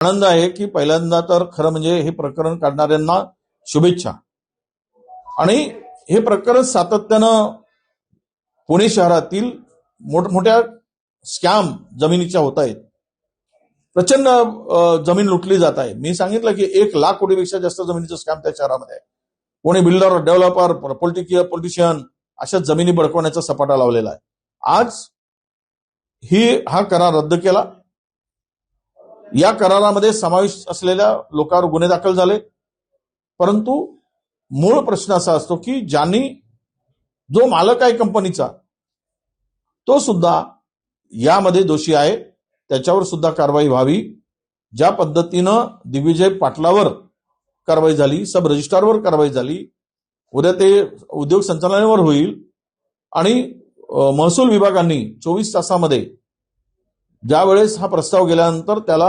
आनंद आहे की पहिल्यांदा तर खरं म्हणजे हे प्रकरण काढणाऱ्यांना शुभेच्छा। आणि हे प्रकरण सातत्यानं पुणे शहरातील मोठमोठ्या स्कॅम जमिनीच्या होत आहेत। प्रचंड जमीन लुटली जात आहे। मी सांगितलं की 1,00,000 कोटीपेक्षा जास्त जमिनीचं स्कॅम त्या शहरामध्ये आहे। कोणी बिल्डर, डेव्हलपर, पॉलिटिशियन अशा जमिनी बळकवण्याचा सपाटा लावलेला आहे। आज हा करार रद्द केला। या करारामध्ये समावेश असलेल्या लोकांवर गुन्हे दाखल झाले, परंतु मूळ प्रश्न असा असतो की जो मालक आहे कंपनीचा तो सुद्धा यामध्ये दोषी आहे, त्याच्यावर सुद्धा कारवाई व्हावी। ज्या पद्धतीनं दिग्विजय पाटलावर कारवाई झाली, सब रजिस्ट्रारवर कारवाई झाली, उद्या ते उद्योग संचालनालयावर होईल। आणि महसूल विभागाने 24 तासामध्ये ज्या वेळेस हा प्रस्ताव गेल्यानंतर त्याला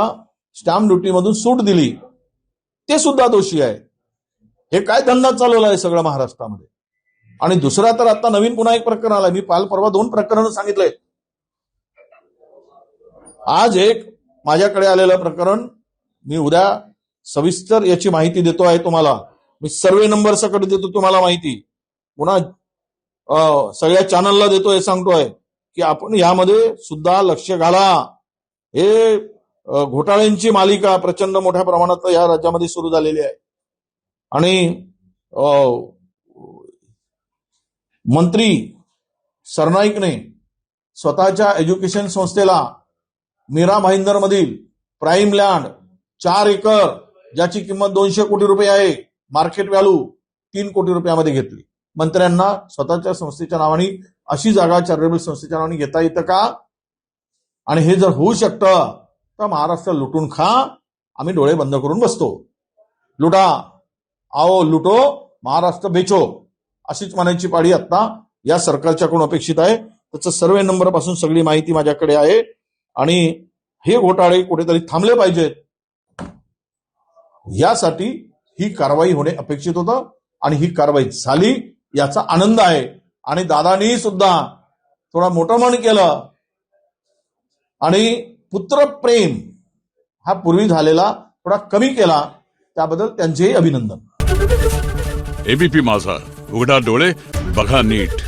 स्टॅम्प ड्युटीमधून सूट दिली, ते सुद्धा दोषी आहे। हे काय धंदा चालवला आहे सगळं महाराष्ट्रामध्ये। आणि दुसरा तर आता नवीन पुन्हा एक प्रकरण आलंय। मी परवा 2 प्रकरण सांगितलंय। आज एक माझ्याकडे आलेलं प्रकरण, मी उद्या सविस्तर याची माहिती देतो आहे तुम्हाला। मी सर्वे नंबर सकट देतो तुम्हाला माहिती, पुन्हा सगळ्या चॅनलला देतोय, सांगतोय की आपण यामध्ये सुद्धा लक्ष घाला। हे घोटाळ्यांची मालिका प्रचंड मोठ्या प्रमाणात या राज्यामध्ये सुरू झालेली आहे। आणि मंत्री सरनाईकने स्वतःच्या एज्युकेशन संस्थेला मीरा भाईंदर मधील प्राईम लँड 4 एकर ज्याची किंमत 200 कोटी रुपये आहे, मार्केट व्हॅल्यू 3 कोटी रुपयामध्ये घेतली। मंत्र्यांना स्वतःच्या संस्थेच्या नावाने अशी जागा चॅरिटेबल संस्थेच्या नावाने घेता येतं का? आणि हे जर होऊ शकतं तर महाराष्ट्र लुटून खा, आम्ही डोळे बंद करून बसतो। लुटा, आओ लुटो, महाराष्ट्र बेचो, अशीच म्हणायची पाळी आता या सरकारच्याकडून अपेक्षित आहे। त्याचं सर्वे नंबर पासून सगळी माहिती माझ्याकडे आहे। आणि हे घोटाळे कुठेतरी थांबले पाहिजेत, यासाठी ही कारवाई होणे अपेक्षित होतं। आणि ही कारवाई झाली, याचा आनंद आहे। आणि दादांनी सुद्धा थोडा मोठं मन केलं आणि पुत्रप्रेम हा पूर्वी झालेला थोडा कमी केला, त्याबद्दल त्यांचेही अभिनंदन। एबीपी माझा, उघडा डोळे बघा नीट।